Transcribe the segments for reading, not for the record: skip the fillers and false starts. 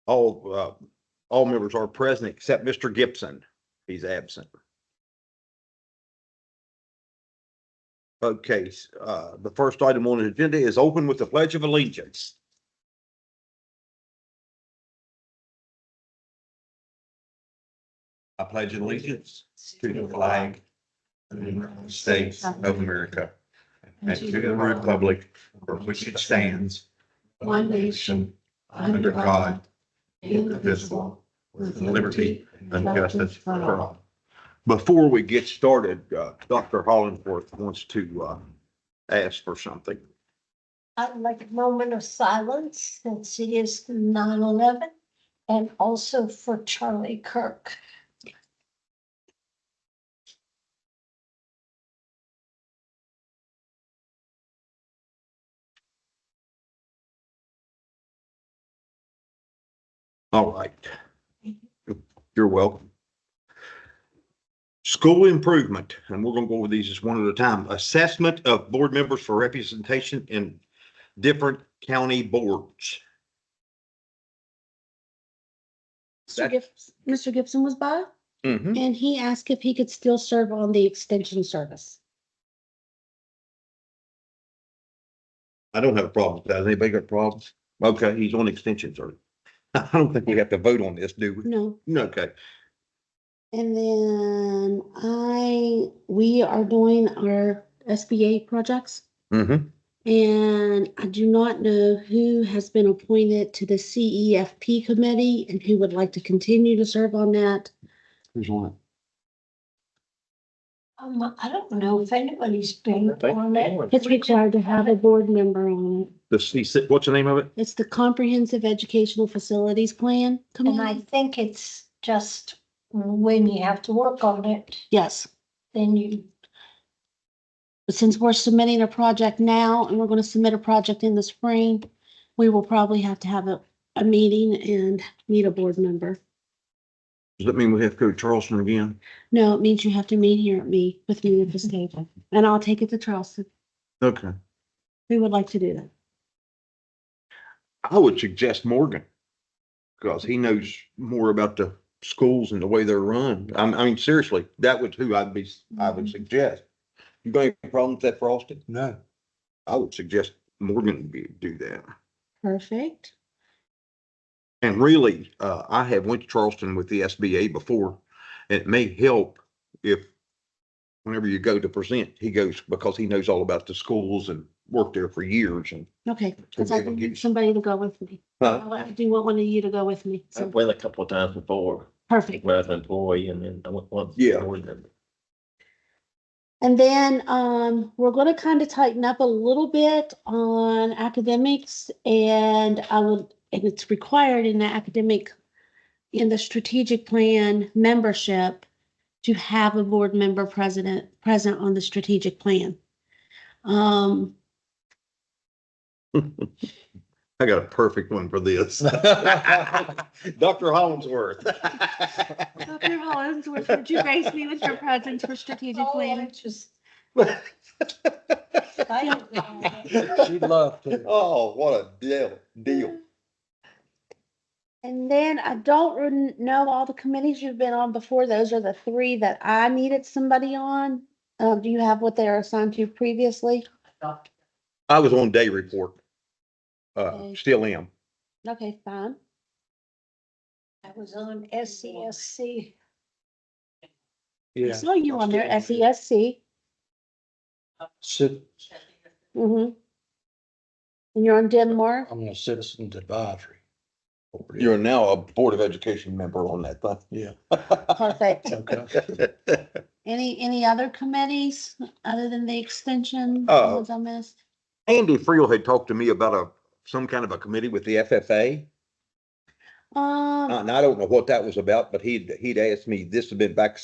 all members are present except Mr. Gibson. He's absent. Okay, the first item on the agenda is open with the Pledge of Allegiance. I pledge allegiance to the flag of the United States of America and to the republic for which it stands, one nation, under God, indivisible, with liberty and justice for all. Before we get started, Dr. Hollingsworth wants to ask for something. I'd like a moment of silence since it is 9/11 and also for Charlie Kirk. All right. You're welcome. School improvement, and we're going to go over these just one at a time. Assessment of board members for representation in different county boards. Mr. Gibson was by, Mhm. and he asked if he could still serve on the extension service. I don't have a problem with that. Anybody got problems? Okay, he's on extension, sir. I don't think we have to vote on this, do we? No. Okay. And then we are doing our SBA projects, Mm-hmm. and I do not know who has been appointed to the CEFP committee and who would like to continue to serve on that. Who's on it? I don't know if anybody's been on it. It's required to have a board member on it. The C, what's the name of it? It's the Comprehensive Educational Facilities Plan And I Committee. think it's just when you have to work on it, Yes. then you, But since we're submitting a project now and we're going to submit a project in the spring, we will probably have to have a meeting and meet a board member. Does that mean we have to go to Charleston again? No, it means you have to meet here with me at this table, and I'll take it to Charleston. Okay. We would like to do that. I would suggest Morgan, because he knows more about the schools and the way they're run. I mean, seriously, that was who I would suggest. You got any problem with that, Frosty? No. I would suggest Morgan do that. Perfect. And really, I have went to Charleston with the SBA before, and it may help if whenever you go to present, he goes, because he knows all about the schools and worked there for years and. Okay, because Okay, I we'll need get- somebody to go with me. I do want one of you to go with me. I So went a couple of times before, perfect. when I was an employee, and then I went once. Yeah. board member. And then we're going to kind of tighten up a little bit on academics, and and it's required in the strategic plan membership to have a board member present on the strategic plan. I got a perfect one for this. Dr. Hollingsworth. Dr. Hollingsworth, would you grace me with your presence for strategic oh, I planning? just. I don't know. She'd love to. Oh, what a deal. And then I don't know all the committees you've been on before. Those are the three that I needed somebody on. Do you have what they are assigned to previously? I was on day report. Okay. Still am. Okay, fine. I was on SCSC. I Yeah. saw you on there, SESC. Mm-hmm. And you're on Denmark? I'm a citizens advisory. over there. You're now a Board of Education member on that thing. Yeah. Perfect. Okay. Any other committees other than the extension? Oh. ones I missed? Andy Friel had talked to me about some kind of a committee with the FFA. And I don't know what that was about, but he'd asked me, this had been back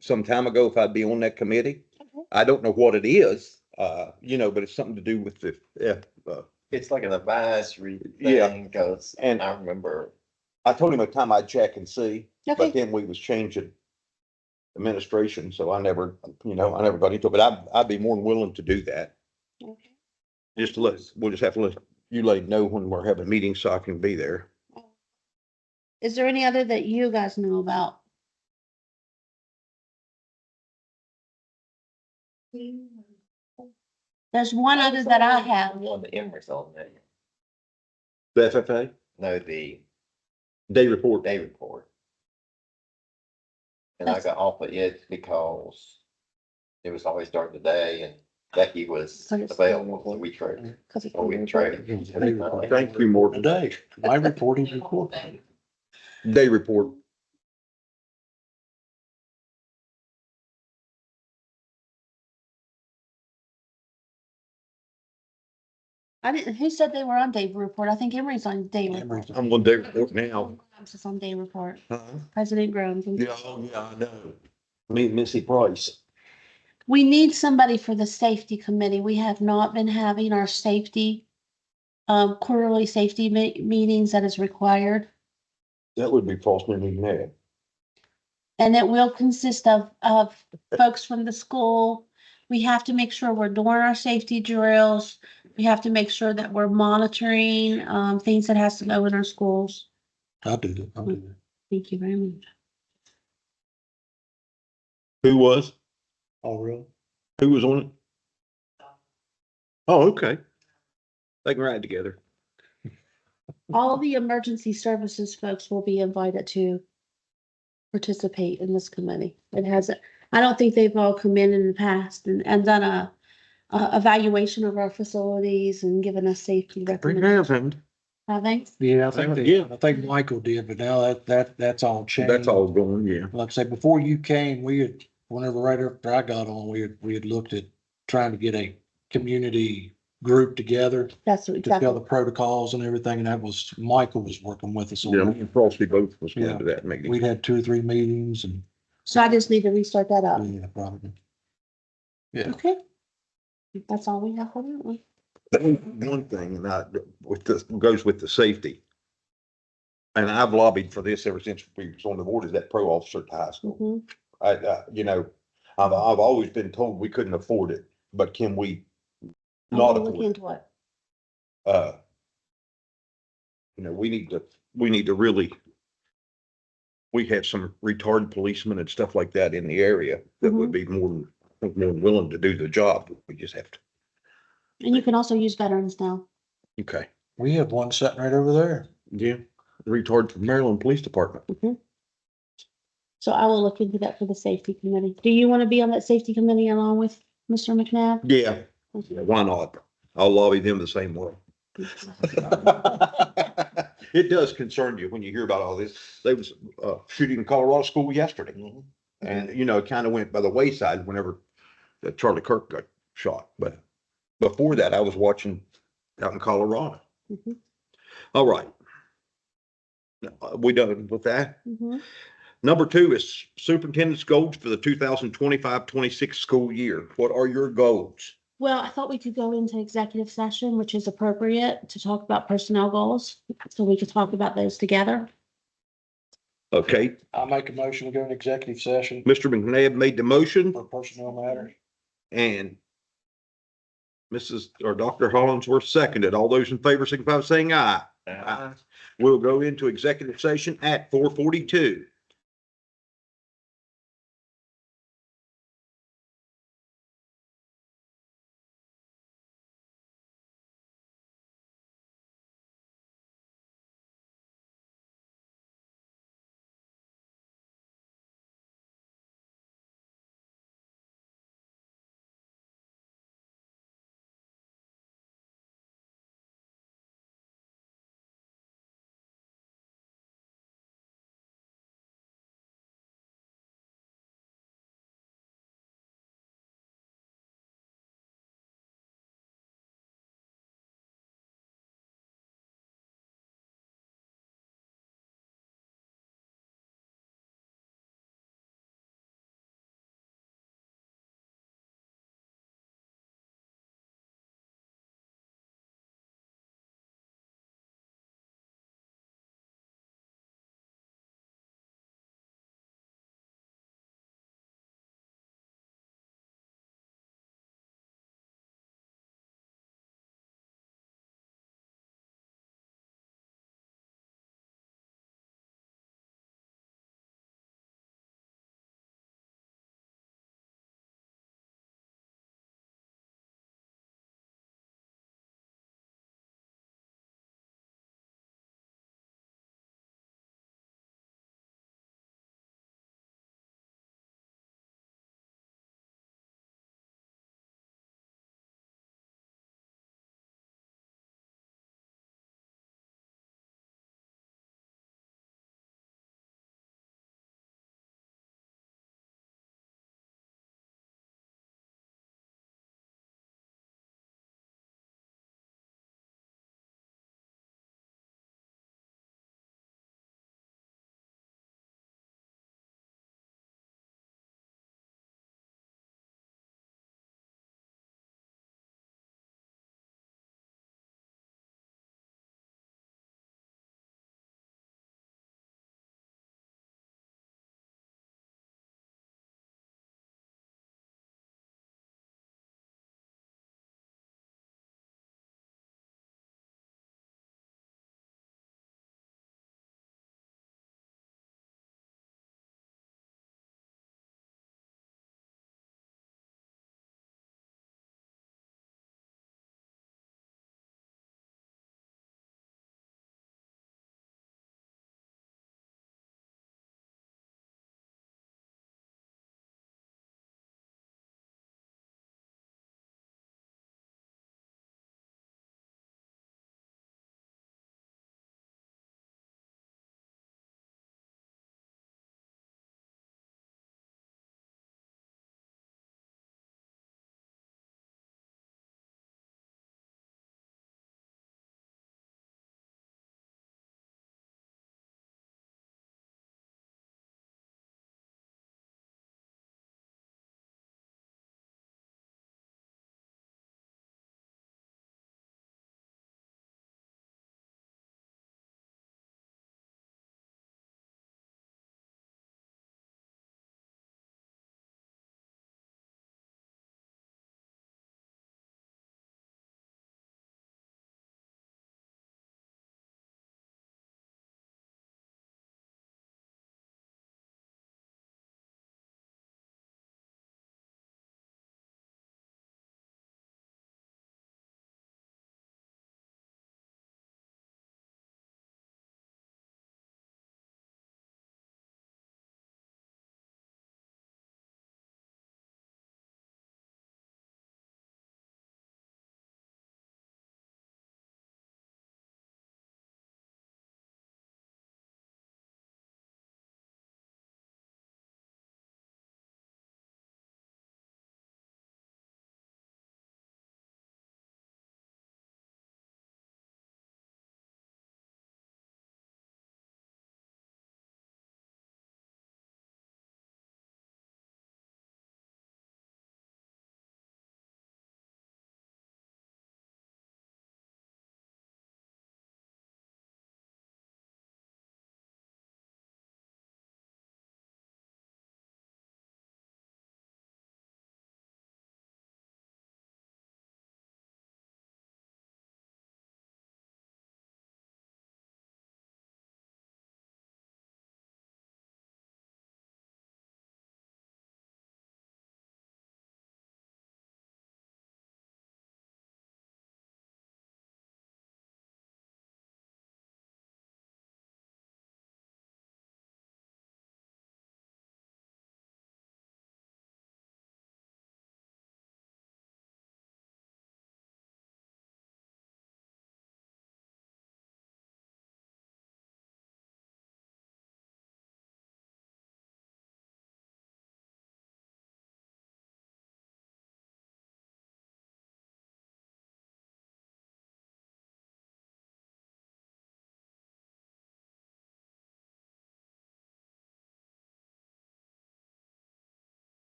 some time ago, if I'd be on that committee. Okay. I don't know what it is, but it's something to do with the, It's like an advisory Yeah. thing, cause, And- I remember, I told him a time I'd check and see, Okay. but then we was changing administration, so I never got into it, but I'd be more than willing to do that. Okay. We'll just have to let you ladies know when we're having meetings so I can be there. Is there any other that you guys know about? There's one other that I have. One the Emery's on there. The FFA, No, the day report. day report. And I got off of it because it was always during the day and Becky was So it's- available, so we traded. Cause it's Or we traded. Thank you, Morton. Today, my reporting report. Day report. I didn't, who said they were on day report? I think Emery's on day report. I'm on day report now. Grimes is on day report. Huh? President Grimes. Yeah, oh, yeah, I know. Me and Missy Price. We need somebody for the safety committee. We have not been having our safety, quarterly safety meetings that is required. That would be Frostman McNabb. And it will consist of folks from the school. We have to make sure we're doing our safety drills. We have to make sure that we're monitoring, things that has to go in our schools. I'll do that. I'll do that. Thank you very much. Who was? Oh, really? Who was on it? Oh, okay. They can ride together. All the emergency services folks will be invited to participate in this committee. It hasn't, I don't think they've all come in the past and done a evaluation of our facilities and given us safety recommendations. happened. Have they? Yeah, I think Yeah. I think Michael did, but now that's all changed. That's all going, yeah. Like I say, before you came, whenever right after I got on, we had looked at trying to get a community group together That's to exactly. tell the protocols and everything, and that was, Michael was working with us on Yeah, that. me and Frosty both was Yeah. going to that meeting. We'd had 2 or 3 meetings and, So I just need to restart that up. yeah, probably. Yeah. Okay. That's all we have for that one. One thing, and with this, goes with the safety. And I've lobbied for this ever since we was on the board, is that pro officer at the high school. Mhm. I've always been told we couldn't afford it, but can we I'm not gonna look afford it? into it. We need to really, we have some retarded policemen and stuff like that in the area that would be more than willing to do the job. We just have to, And you can also use veterans now. okay. We have one sitting right over there. Yeah. Retarded from Maryland Police Department. So I will look into that for the safety committee. Do you want to be on that safety committee along with Mr. McNabb? Yeah, why not? I'll lobby them the same way. It does concern you when you hear about all this. There was a shooting in Colorado school yesterday. And, it kind of went by the wayside whenever Charlie Kirk got shot. But before that, I was watching out in Colorado. Mhm. All right. We done with that? Mhm. Number 2 is superintendent's goals for the 2025-26 school year. What are your goals? Well, I thought we could go into executive session, which is appropriate to talk about personnel goals. So we could talk about those together. Okay, I'll make a motion to go into executive session Mr. McNabb made the motion for personnel matters. and Dr. Hollingsworth seconded. All those in favor signify by saying aye. Aye. We'll go into executive session at 4:42.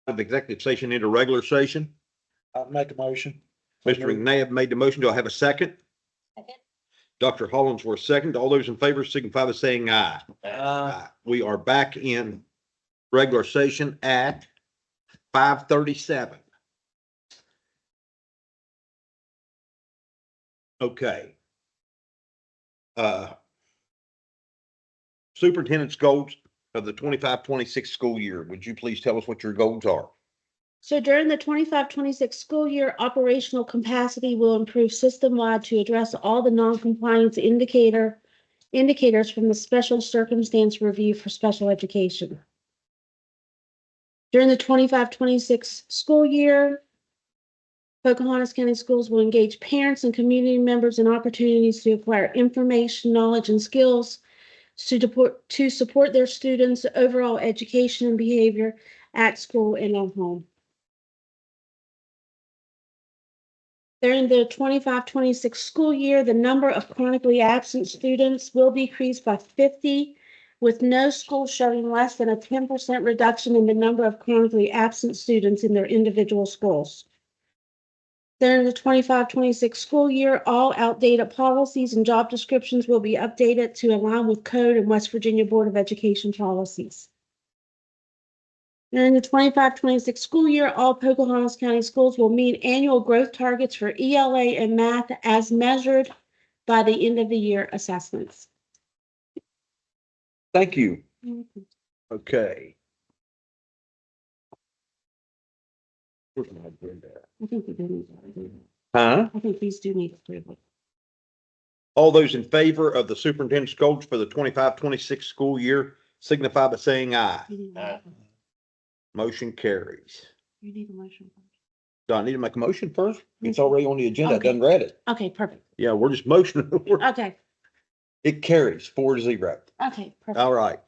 of executive session into regular session. I'll make a motion. Mr. McNabb made the motion. Do I have a second? Second. Dr. Hollingsworth second. All those in favor signify by saying aye. Aye. We are back in regular session at 5:37. Okay. Superintendent's goals of the 25-26 school year. Would you please tell us what your goals are? So during the 25-26 school year, operational capacity will improve system-wide to address all the non-compliance indicators from the special circumstance review for special education. During the 25-26 school year, Pocahontas County Schools will engage parents and community members in opportunities to acquire information, knowledge, and skills to support their students' overall education and behavior at school and at home. During the 25-26 school year, the number of chronically absent students will decrease by 50, with no school showing less than a 10% reduction in the number of chronically absent students in their individual schools. During the 25-26 school year, all outdated policies and job descriptions will be updated to align with code and West Virginia Board of Education policies. During the 25-26 school year, all Pocahontas County schools will meet annual growth targets for ELA and math as measured by the end of the year assessments. Thank you. Okay. Where's my agenda? I think we do need approval. Huh? I think these do need approval. All those in favor of the superintendent's goals for the 25-26 school year signify by saying aye. You need a Aye. motion. Motion carries. You need a motion first. Do I need to make a motion first? It's already on the agenda. I Okay. done read it. Okay, perfect. Yeah, we're just motioning. Okay, It carries 4-0. okay, perfect. All right.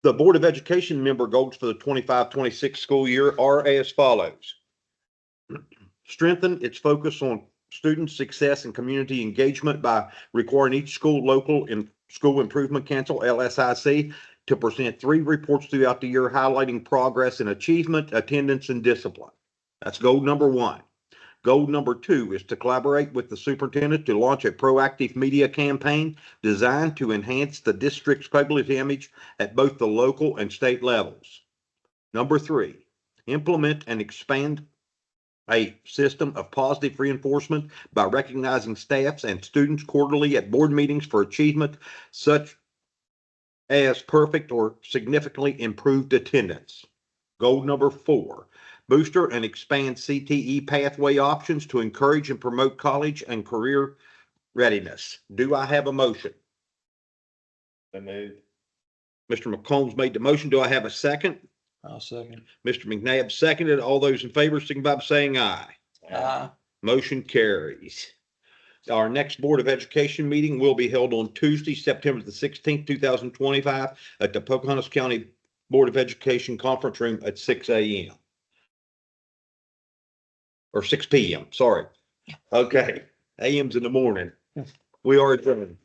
The Board of Education member goals for the 25-26 school year are as follows. Strengthen its focus on student success and community engagement by requiring each school local and school improvement council, LSIC, to present 3 reports throughout the year highlighting progress in achievement, attendance, and discipline. That's goal number 1. Goal number 2 is to collaborate with the superintendent to launch a proactive media campaign designed to enhance the district's public image at both the local and state levels. Number 3, implement and expand a system of positive reinforcement by recognizing staffs and students quarterly at board meetings for achievement such as perfect or significantly improved attendance. Goal number 4, booster and expand CTE pathway options to encourage and promote college and career readiness. Do I have a motion? Mr. McCombs made the motion. Do I have a second? I'll second. Mr. McNabb seconded. All those in favor signify by saying aye. Motion carries. Our next Board of Education meeting will be held on Tuesday, September the 16th, 2025 at the Pocahontas County Board of Education Conference Room at 6 a.m. Or 6 p.m., sorry. Okay, a.m.'s in the morning. We are adjourned.